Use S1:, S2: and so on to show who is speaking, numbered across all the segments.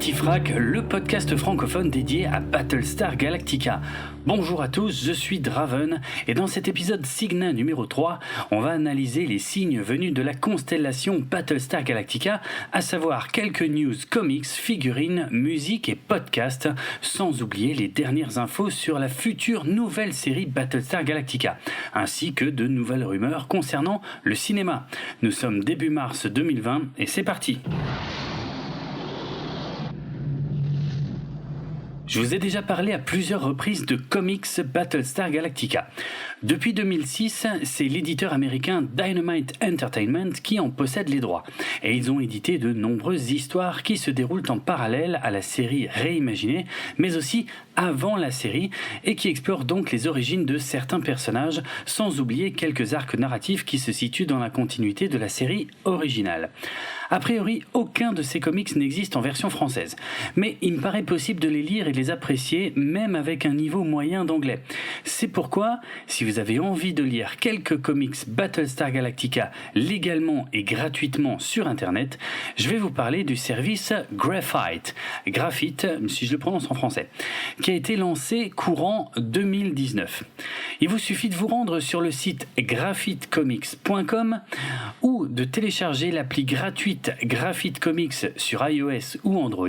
S1: Galactifrac, le podcast francophone dédié à Battlestar Galactica. Bonjour à tous, je suis Draven et dans cet épisode Cygna numéro 3, on va analyser les signes venus de la constellation Battlestar Galactica, à savoir quelques news comics, figurines, musique et podcasts, sans oublier les dernières infos sur la future nouvelle série Battlestar Galactica, ainsi que de nouvelles rumeurs concernant le cinéma. Nous sommes début mars 2020 et c'est parti. Je vous ai déjà parlé à plusieurs reprises de comics Battlestar Galactica. Depuis 2006, c'est l'éditeur américain Dynamite Entertainment qui en possède les droits. Et ils ont édité de nombreuses histoires qui se déroulent en parallèle à la série réimaginée, mais aussi avant la série, et qui explorent donc les origines de certains personnages, sans oublier quelques arcs narratifs qui se situent dans la continuité de la série originale. A priori, aucun de ces comics n'existe en version française, mais il me paraît possible de les lire et de les apprécier, même avec un niveau moyen d'anglais. C'est pourquoi, si vous avez envie de lire quelques comics Battlestar Galactica légalement et gratuitement sur Internet, je vais vous parler du service Graphite, si je le prononce en français, qui a été lancé courant 2019. Il vous suffit de vous rendre sur le site graphitecomics.com ou de télécharger l'appli gratuite Graphite Comics sur iOS ou Android,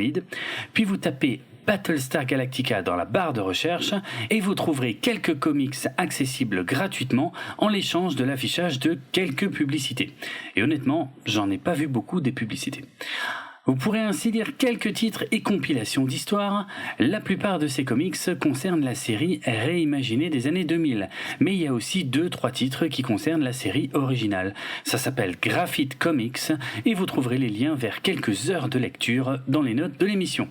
S1: puis vous tapez Battlestar Galactica dans la barre de recherche et vous trouverez quelques comics accessibles gratuitement en l'échange de l'affichage de quelques publicités. Et honnêtement, j'en ai pas vu beaucoup des publicités. Vous pourrez ainsi lire quelques titres et compilations d'histoires. La plupart de ces comics concernent la série réimaginée des années 2000, mais il y a aussi 2-3 titres qui concernent la série originale. Ça s'appelle Graphite Comics et vous trouverez les liens vers quelques heures de lecture dans les notes de l'émission.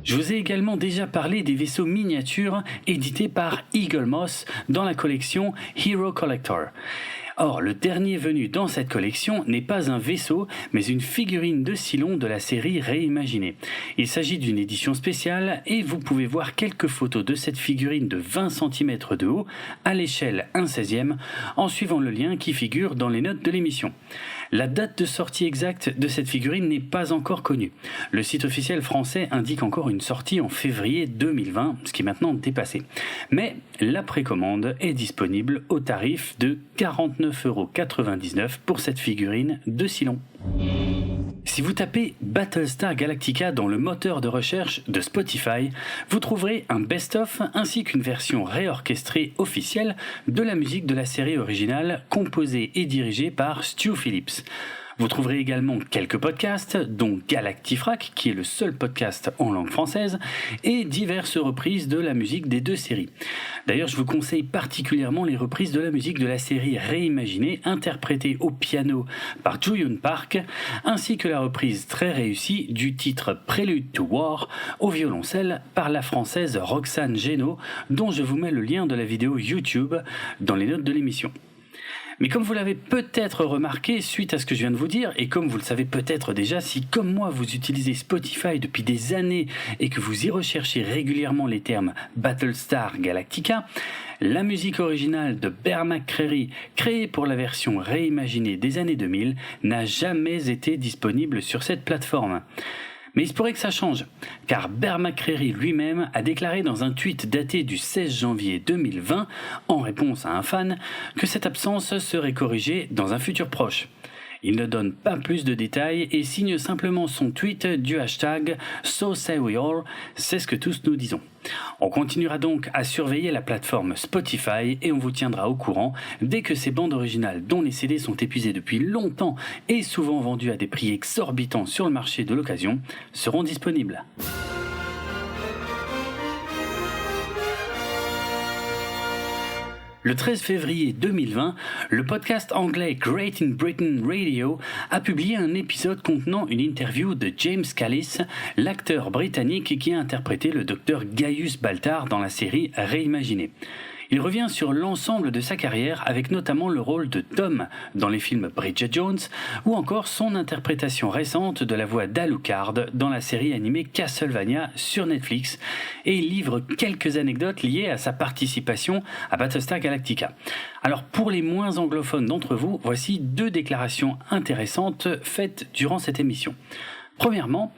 S1: Je vous ai également déjà parlé des vaisseaux miniatures édités par Eagle Moss dans la collection Hero Collector. Or, le dernier venu dans cette collection n'est pas un vaisseau, mais une figurine de Cylon de la série réimaginée. Il s'agit d'une édition spéciale et vous pouvez voir quelques photos de cette figurine de 20 cm de haut à l'échelle 1/16 en suivant le lien qui figure dans les notes de l'émission. La date de sortie exacte de cette figurine n'est pas encore connue. Le site officiel français indique encore une sortie en février 2020, ce qui est maintenant dépassé. Mais la précommande est disponible au tarif de 49,99 € pour cette figurine de Cylon. Si vous tapez Battlestar Galactica dans le moteur de recherche de Spotify, vous trouverez un best-of ainsi qu'une version réorchestrée officielle de la musique de la série originale composée et dirigée par Stu Phillips. Vous trouverez également quelques podcasts, dont Galactifrac, qui est le seul podcast en langue française, et diverses reprises de la musique des deux séries. D'ailleurs, je vous conseille particulièrement les reprises de la musique de la série réimaginée, interprétée au piano par Joo-Yoon Park, ainsi que la reprise très réussie du titre Prelude to War au violoncelle par la française Roxane Génaud, dont je vous mets le lien de la vidéo YouTube dans les notes de l'émission. Mais comme vous l'avez peut-être remarqué suite à ce que je viens de vous dire, et comme vous le savez peut-être déjà, si comme moi vous utilisez Spotify depuis des années et que vous y recherchez régulièrement les termes Battlestar Galactica, la musique originale de Bear McCreary, créée pour la version réimaginée des années 2000, n'a jamais été disponible sur cette plateforme. Mais il se pourrait que ça change, car Bear McCreary lui-même a déclaré dans un tweet daté du 16 janvier 2020, en réponse à un fan, que cette absence serait corrigée dans un futur proche. Il ne donne pas plus de détails et signe simplement son tweet du hashtag #SoSayWeAll, c'est ce que tous nous disons. On continuera donc à surveiller la plateforme Spotify et on vous tiendra au courant dès que ces bandes originales dont les CD sont épuisés depuis longtemps et souvent vendues à des prix exorbitants sur le marché de l'occasion seront disponibles. Le 13 février 2020, le podcast anglais Great in Britain Radio a publié un épisode contenant une interview de James Callis, l'acteur britannique qui a interprété le docteur Gaius Baltar dans la série réimaginée. Il revient sur l'ensemble de sa carrière avec notamment le rôle de Tom dans les films Bridget Jones ou encore son interprétation récente de la voix d'Alucard dans la série animée Castlevania sur Netflix et il livre quelques anecdotes liées à sa participation à Battlestar Galactica. Alors pour les moins anglophones d'entre vous, voici 2 déclarations intéressantes faites durant cette émission. Premièrement,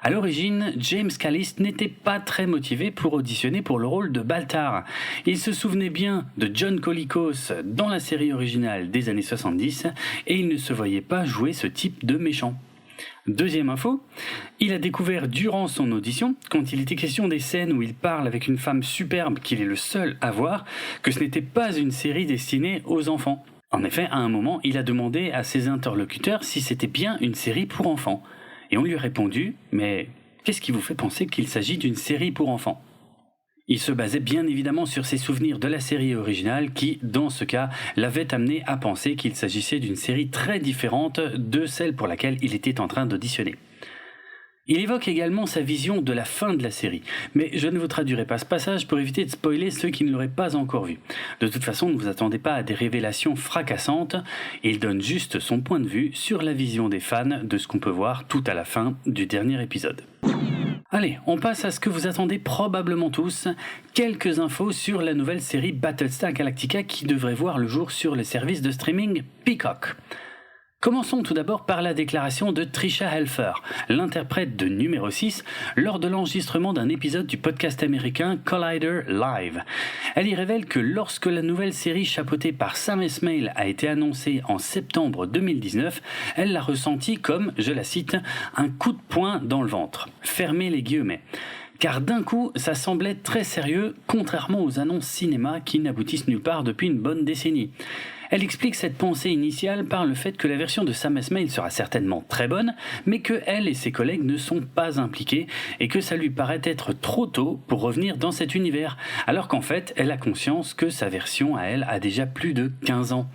S1: à l'origine, James Callister n'était pas très motivé pour auditionner pour le rôle de Baltar. Il se souvenait bien de John Colicos dans la série originale des années 70 et il ne se voyait pas jouer ce type de méchant. Deuxième info, il a découvert durant son audition, quand il était question des scènes où il parle avec une femme superbe qu'il est le seul à voir, que ce n'était pas une série destinée aux enfants. En effet, à un moment, il a demandé à ses interlocuteurs si c'était bien une série pour enfants. Et on lui a répondu « Mais qu'est-ce qui vous fait penser qu'il s'agit d'une série pour enfants ?» Il se basait bien évidemment sur ses souvenirs de la série originale qui, dans ce cas, l'avaient amené à penser qu'il s'agissait d'une série très différente de celle pour laquelle il était en train d'auditionner. Il évoque également sa vision de la fin de la série, mais je ne vous traduirai pas ce passage pour éviter de spoiler ceux qui ne l'auraient pas encore vu. De toute façon, ne vous attendez pas à des révélations fracassantes, il donne juste son point de vue sur la vision des fans de ce qu'on peut voir tout à la fin du dernier épisode. Allez, on passe à ce que vous attendez probablement tous, quelques infos sur la nouvelle série Battlestar Galactica qui devrait voir le jour sur le service de streaming Peacock. Commençons tout d'abord par la déclaration de Tricia Helfer, l'interprète de numéro 6, lors de l'enregistrement d'un épisode du podcast américain Collider Live. Elle y révèle que lorsque la nouvelle série chapeautée par Sam Esmail a été annoncée en septembre 2019, elle l'a ressenti comme, je la cite, un coup de poing dans le ventre. Fermez les guillemets. Car d'un coup, ça semblait très sérieux, contrairement aux annonces cinéma qui n'aboutissent nulle part depuis une bonne décennie. Elle explique cette pensée initiale par le fait que la version de Sam Esmail sera certainement très bonne, mais que elle et ses collègues ne sont pas impliqués et que ça lui paraît être trop tôt pour revenir dans cet univers, alors qu'en fait, elle a conscience que sa version à elle a déjà plus de 15 ans.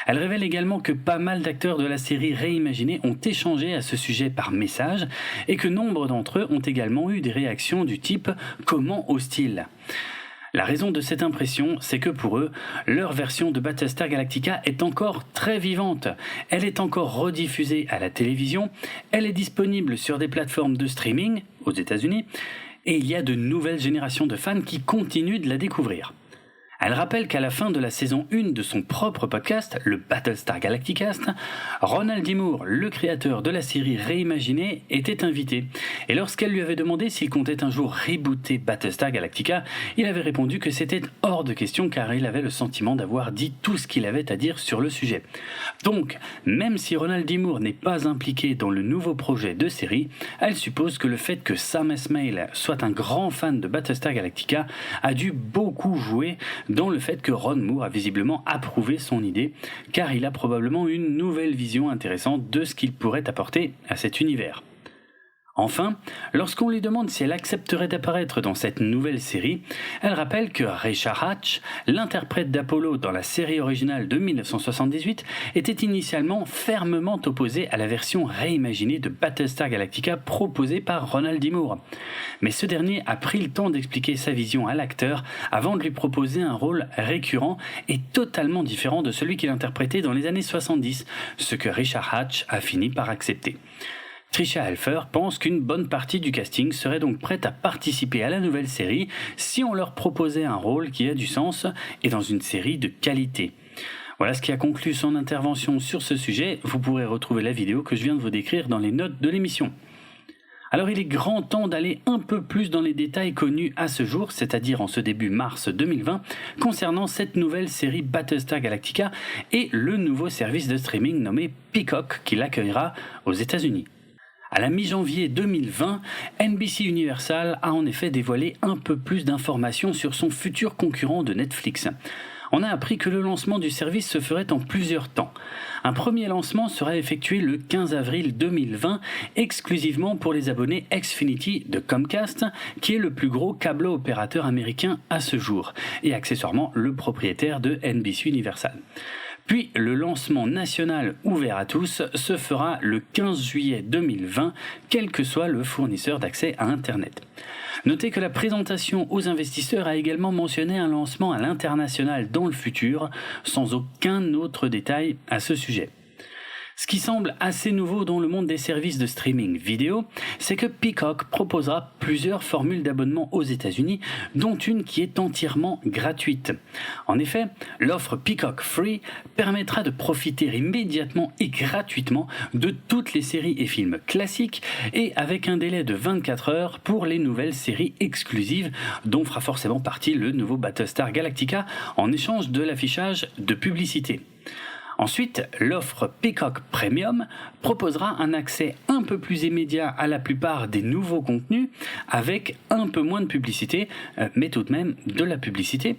S1: Elle révèle également que pas mal d'acteurs de la série réimaginée ont échangé à ce sujet par message et que nombre d'entre eux ont également eu des réactions du type « comment ose-t-il ?» La raison de cette impression, c'est que pour eux, leur version de Battlestar Galactica est encore très vivante. Elle est encore rediffusée à la télévision, elle est disponible sur des plateformes de streaming aux États-Unis, et il y a de nouvelles générations de fans qui continuent de la découvrir. Elle rappelle qu'à la fin de la saison 1 de son propre podcast, le Battlestar Galacticast, Ronald D. Moore, le créateur de la série réimaginée, était invité. Et lorsqu'elle lui avait demandé s'il comptait un jour rebooter Battlestar Galactica, il avait répondu que c'était hors de question car il avait le sentiment d'avoir dit tout ce qu'il avait à dire sur le sujet. Donc, même si Ronald D. Moore n'est pas impliqué dans le nouveau projet de série, elle suppose que le fait que Sam Esmail soit un grand fan de Battlestar Galactica a dû beaucoup jouer dans le fait que Ron Moore a visiblement approuvé son idée, car il a probablement une nouvelle vision intéressante de ce qu'il pourrait apporter à cet univers. Enfin, lorsqu'on lui demande si elle accepterait d'apparaître dans cette nouvelle série, elle rappelle que Rachel Hatch, l'interprète d'Apollo dans la série originale de 1978, était initialement fermement opposée à la version réimaginée de Battlestar Galactica proposée par Ronald D. Moore. Mais ce dernier a pris le temps d'expliquer sa vision à l'acteur avant de lui proposer un rôle récurrent et totalement différent de celui qu'il interprétait dans les années 70, ce que Richard Hatch a fini par accepter. Tricia Helfer pense qu'une bonne partie du casting serait donc prête à participer à la nouvelle série si on leur proposait un rôle qui a du sens et dans une série de qualité. Voilà ce qui a conclu son intervention sur ce sujet. Vous pourrez retrouver la vidéo que je viens de vous décrire dans les notes de l'émission. Alors il est grand temps d'aller un peu plus dans les détails connus à ce jour, c'est-à-dire en ce début mars 2020, concernant cette nouvelle série Battlestar Galactica et le nouveau service de streaming nommé Peacock qui l'accueillera aux États-Unis. À la mi-janvier 2020, NBC Universal a en effet dévoilé un peu plus d'informations sur son futur concurrent de Netflix. On a appris que le lancement du service se ferait en plusieurs temps. Un premier lancement sera effectué le 15 avril 2020, exclusivement pour les abonnés Xfinity de Comcast, qui est le plus gros câble-opérateur américain à ce jour, et accessoirement le propriétaire de NBC Universal. Puis le lancement national ouvert à tous se fera le 15 juillet 2020, quel que soit le fournisseur d'accès à Internet. Notez que la présentation aux investisseurs a également mentionné un lancement à l'international dans le futur, sans aucun autre détail à ce sujet. Ce qui semble assez nouveau dans le monde des services de streaming vidéo, c'est que Peacock proposera plusieurs formules d'abonnement aux États-Unis, dont une qui est entièrement gratuite. En effet, l'offre Peacock Free permettra de profiter immédiatement et gratuitement de toutes les séries et films classiques et avec un délai de 24 heures pour les nouvelles séries exclusives dont fera forcément partie le nouveau Battlestar Galactica en échange de l'affichage de publicité. Ensuite, l'offre Peacock Premium proposera un accès un peu plus immédiat à la plupart des nouveaux contenus avec un peu moins de publicité, mais tout de même de la publicité,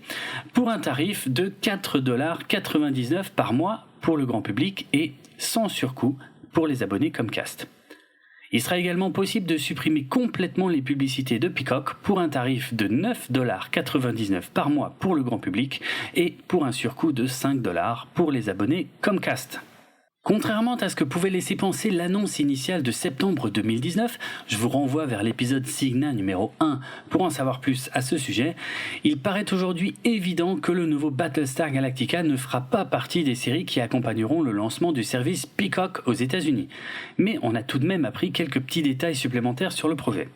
S1: pour un tarif de 4,99$ par mois pour le grand public et sans surcoût pour les abonnés Comcast. Il sera également possible de supprimer complètement les publicités de Peacock pour un tarif de 9,99$ par mois pour le grand public et pour un surcoût de 5$ pour les abonnés Comcast. Contrairement à ce que pouvait laisser penser l'annonce initiale de septembre 2019, je vous renvoie vers l'épisode Cigna numéro 1 pour en savoir plus à ce sujet, il paraît aujourd'hui évident que le nouveau Battlestar Galactica ne fera pas partie des séries qui accompagneront le lancement du service Peacock aux États-Unis. Mais on a tout de même appris quelques petits détails supplémentaires sur le projet.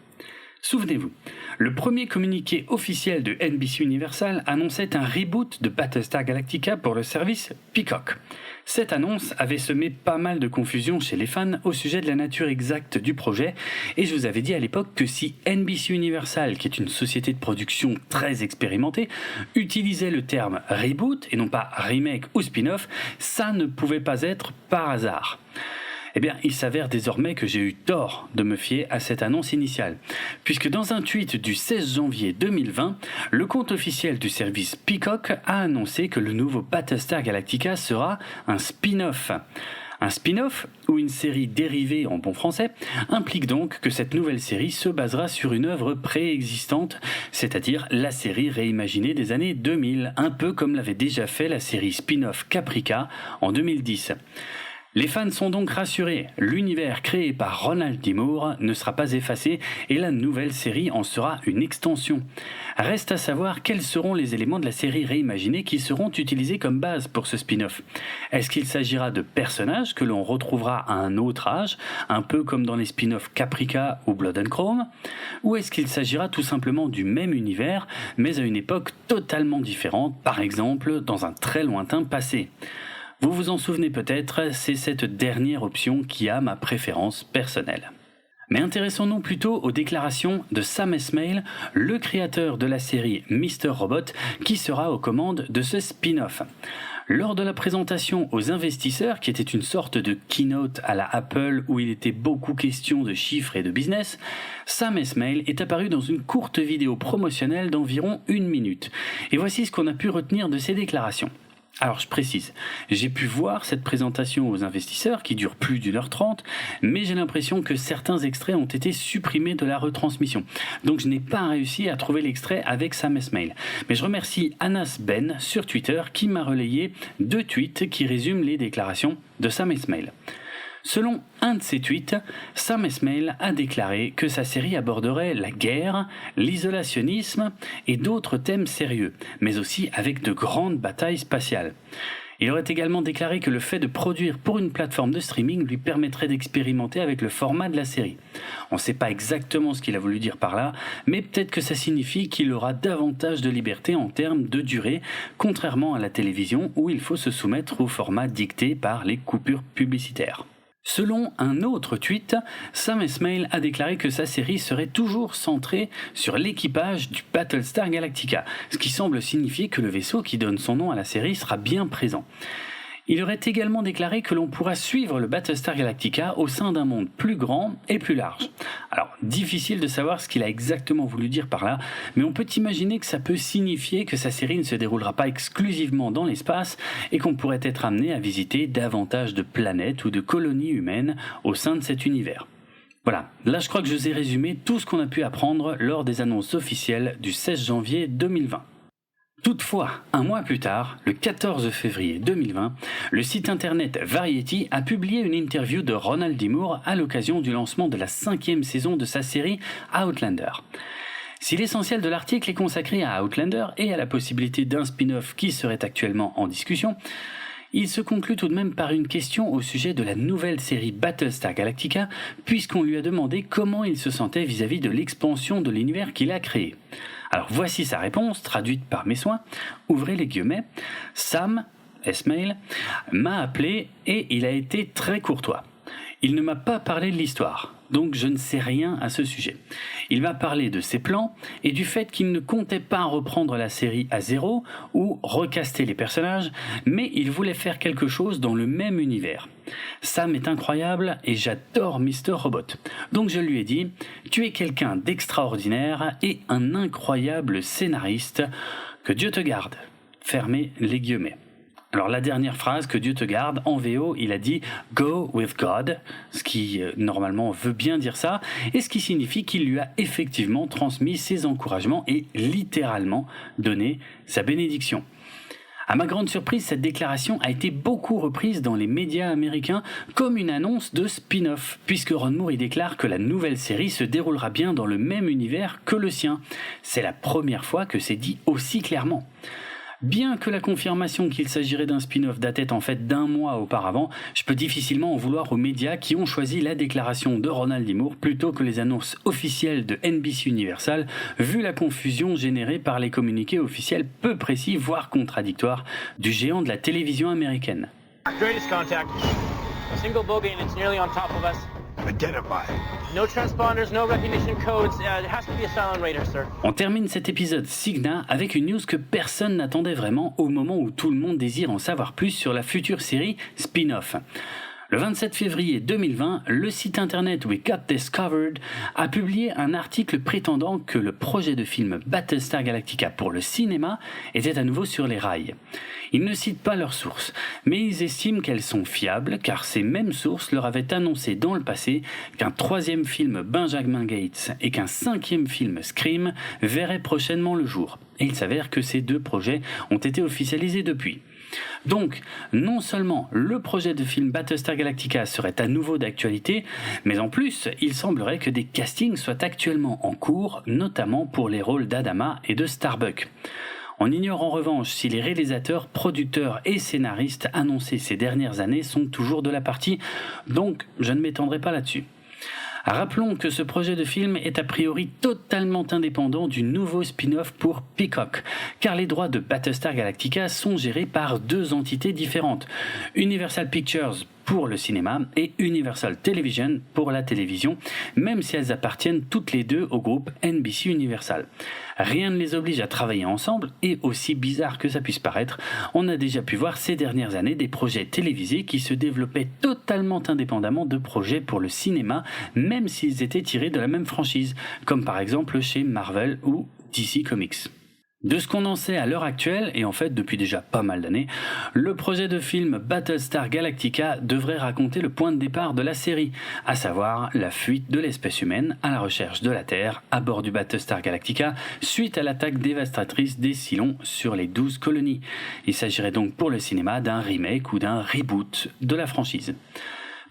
S1: Souvenez-vous, le premier communiqué officiel de NBC Universal annonçait un reboot de Battlestar Galactica pour le service Peacock. Cette annonce avait semé pas mal de confusion chez les fans au sujet de la nature exacte du projet et je vous avais dit à l'époque que si NBC Universal, qui est une société de production très expérimentée, utilisait le terme reboot et non pas remake ou spin-off, ça ne pouvait pas être par hasard. Eh bien, il s'avère désormais que j'ai eu tort de me fier à cette annonce initiale, puisque dans un tweet du 16 janvier 2020, le compte officiel du service Peacock a annoncé que le nouveau Battlestar Galactica sera un spin-off. Un spin-off, ou une série dérivée en bon français, implique donc que cette nouvelle série se basera sur une œuvre préexistante, c'est-à-dire la série réimaginée des années 2000, un peu comme l'avait déjà fait la série spin-off Caprica en 2010. Les fans sont donc rassurés, l'univers créé par Ronald D. Moore ne sera pas effacé et la nouvelle série en sera une extension. Reste à savoir quels seront les éléments de la série réimaginée qui seront utilisés comme base pour ce spin-off. Est-ce qu'il s'agira de personnages que l'on retrouvera à un autre âge, un peu comme dans les spin-offs Caprica ou Blood and Chrome, ou est-ce qu'il s'agira tout simplement du même univers, mais à une époque totalement différente, par exemple dans un très lointain passé ? Vous vous en souvenez peut-être, c'est cette dernière option qui a ma préférence personnelle. Mais intéressons-nous plutôt aux déclarations de Sam Esmail, le créateur de la série Mr. Robot, qui sera aux commandes de ce spin-off. Lors de la présentation aux investisseurs, qui était une sorte de keynote à la Apple où il était beaucoup question de chiffres et de business, Sam Esmail est apparu dans une courte vidéo promotionnelle d'environ 1 minute. Et voici ce qu'on a pu retenir de ses déclarations. Alors je précise, j'ai pu voir cette présentation aux investisseurs qui dure plus d'1h30, mais j'ai l'impression que certains extraits ont été supprimés de la retransmission. Donc je n'ai pas réussi à trouver l'extrait avec Sam Esmail. Mais je remercie Anas Ben sur Twitter qui m'a relayé 2 tweets qui résument les déclarations de Sam Esmail. Selon un de ses tweets, Sam Esmail a déclaré que sa série aborderait la guerre, l'isolationnisme et d'autres thèmes sérieux, mais aussi avec de grandes batailles spatiales. Il aurait également déclaré que le fait de produire pour une plateforme de streaming lui permettrait d'expérimenter avec le format de la série. On ne sait pas exactement ce qu'il a voulu dire par là, mais peut-être que ça signifie qu'il aura davantage de liberté en termes de durée, contrairement à la télévision où il faut se soumettre au format dicté par les coupures publicitaires. Selon un autre tweet, Sam Esmail a déclaré que sa série serait toujours centrée sur l'équipage du Battlestar Galactica, ce qui semble signifier que le vaisseau qui donne son nom à la série sera bien présent. Il aurait également déclaré que l'on pourra suivre le Battlestar Galactica au sein d'un monde plus grand et plus large. Alors, difficile de savoir ce qu'il a exactement voulu dire par là, mais on peut imaginer que ça peut signifier que sa série ne se déroulera pas exclusivement dans l'espace et qu'on pourrait être amené à visiter davantage de planètes ou de colonies humaines au sein de cet univers. Voilà, là je crois que je vous ai résumé tout ce qu'on a pu apprendre lors des annonces officielles du 16 janvier 2020. Toutefois, un mois plus tard, le 14 février 2020, le site internet Variety a publié une interview de Ronald D. Moore à l'occasion du lancement de la 5e saison de sa série Outlander. Si l'essentiel de l'article est consacré à Outlander et à la possibilité d'un spin-off qui serait actuellement en discussion, Il se conclut tout de même par une question au sujet de la nouvelle série Battlestar Galactica, puisqu'on lui a demandé comment il se sentait vis-à-vis de l'expansion de l'univers qu'il a créé. Alors voici sa réponse, traduite par mes soins. Ouvrez les guillemets. Sam, S-Mail, m'a appelé et il a été très courtois. Il ne m'a pas parlé de l'histoire, donc je ne sais rien à ce sujet. Il m'a parlé de ses plans et du fait qu'il ne comptait pas reprendre la série à zéro ou recaster les personnages, mais il voulait faire quelque chose dans le même univers. Sam est incroyable et j'adore Mr. Robot. Donc je lui ai dit « Tu es quelqu'un d'extraordinaire et un incroyable scénariste. Que Dieu te garde ». Fermez les guillemets. Alors la dernière phrase, que Dieu te garde, en VO, il a dit « Go with God », ce qui normalement veut bien dire ça, et ce qui signifie qu'il lui a effectivement transmis ses encouragements et littéralement donné sa bénédiction. À ma grande surprise, cette déclaration a été beaucoup reprise dans les médias américains comme une annonce de spin-off, puisque Ron Moore y déclare que la nouvelle série se déroulera bien dans le même univers que le sien. C'est la première fois que c'est dit aussi clairement. Bien que la confirmation qu'il s'agirait d'un spin-off datait en fait d'1 mois auparavant, je peux difficilement en vouloir aux médias qui ont choisi la déclaration de Ronald D. Moore plutôt que les annonces officielles de NBC Universal, vu la confusion générée par les communiqués officiels peu précis voire contradictoires du géant de la télévision américaine.
S2: Greatest contact. A single bogey and it's nearly on top of us.
S3: Identify.
S2: No transponders, no recognition codes. It has to be a silent radar, sir.
S1: On termine cet épisode Cigna avec une news que personne n'attendait vraiment au moment où tout le monde désire en savoir plus sur la future série spin-off. Le 27 février 2020, le site internet We Got Discovered a publié un article prétendant que le projet de film Battlestar Galactica pour le cinéma était à nouveau sur les rails. Ils ne citent pas leurs sources, mais ils estiment qu'elles sont fiables car ces mêmes sources leur avaient annoncé dans le passé qu'un 3e film Benjamin Gates et qu'un 5e film Scream verraient prochainement le jour. Et il s'avère que ces 2 projets ont été officialisés depuis. Donc, non seulement le projet de film Battlestar Galactica serait à nouveau d'actualité, mais en plus, il semblerait que des castings soient actuellement en cours, notamment pour les rôles d'Adama et de Starbuck. On ignore en revanche si les réalisateurs, producteurs et scénaristes annoncés ces dernières années sont toujours de la partie, donc je ne m'étendrai pas là-dessus. Rappelons que ce projet de film est a priori totalement indépendant du nouveau spin-off pour Peacock, car les droits de Battlestar Galactica sont gérés par 2 entités différentes, Universal Pictures pour le cinéma et Universal Television pour la télévision, même si elles appartiennent toutes les 2 au groupe NBC Universal. Rien ne les oblige à travailler ensemble et aussi bizarre que ça puisse paraître, on a déjà pu voir ces dernières années des projets télévisés qui se développaient totalement indépendamment de projets pour le cinéma, même s'ils étaient tirés de la même franchise, comme par exemple chez Marvel ou DC Comics. De ce qu'on en sait à l'heure actuelle, et en fait depuis déjà pas mal d'années, le projet de film Battlestar Galactica devrait raconter le point de départ de la série, à savoir la fuite de l'espèce humaine à la recherche de la Terre à bord du Battlestar Galactica suite à l'attaque dévastatrice des Cylons sur les 12 colonies. Il s'agirait donc pour le cinéma d'un remake ou d'un reboot de la franchise.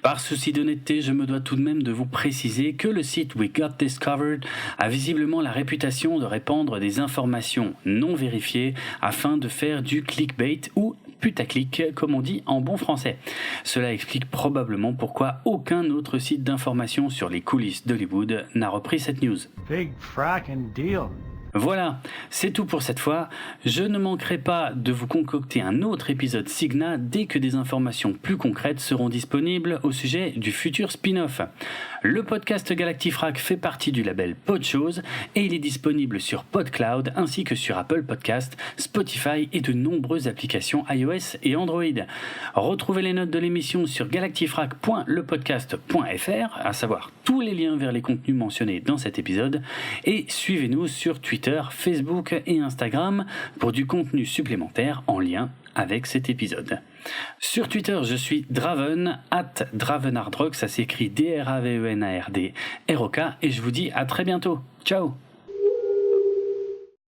S1: Par souci d'honnêteté, je me dois tout de même de vous préciser que le site We Got Discovered a visiblement la réputation de répandre des informations non vérifiées afin de faire du clickbait ou putaclic, comme on dit en bon français. Cela explique probablement pourquoi aucun autre site d'information sur les coulisses d'Hollywood n'a repris cette news.
S3: Big frackin' deal.
S1: Voilà, c'est tout pour cette fois. Je ne manquerai pas de vous concocter un autre épisode Cigna dès que des informations plus concrètes seront disponibles au sujet du futur spin-off. Le podcast Galactifrac fait partie du label Podchose et il est disponible sur PodCloud ainsi que sur Apple Podcast, Spotify et de nombreuses applications iOS et Android. Retrouvez les notes de l'émission sur galactifrac.lepodcast.fr, à savoir tous les liens vers les contenus mentionnés dans cet épisode, et suivez-nous sur Twitter, Facebook et Instagram pour du contenu supplémentaire en lien avec cet épisode. Sur Twitter, je suis Draven, @DravenardRock, ça s'écrit DRAVENARD ROK, et je vous dis à très bientôt. Ciao!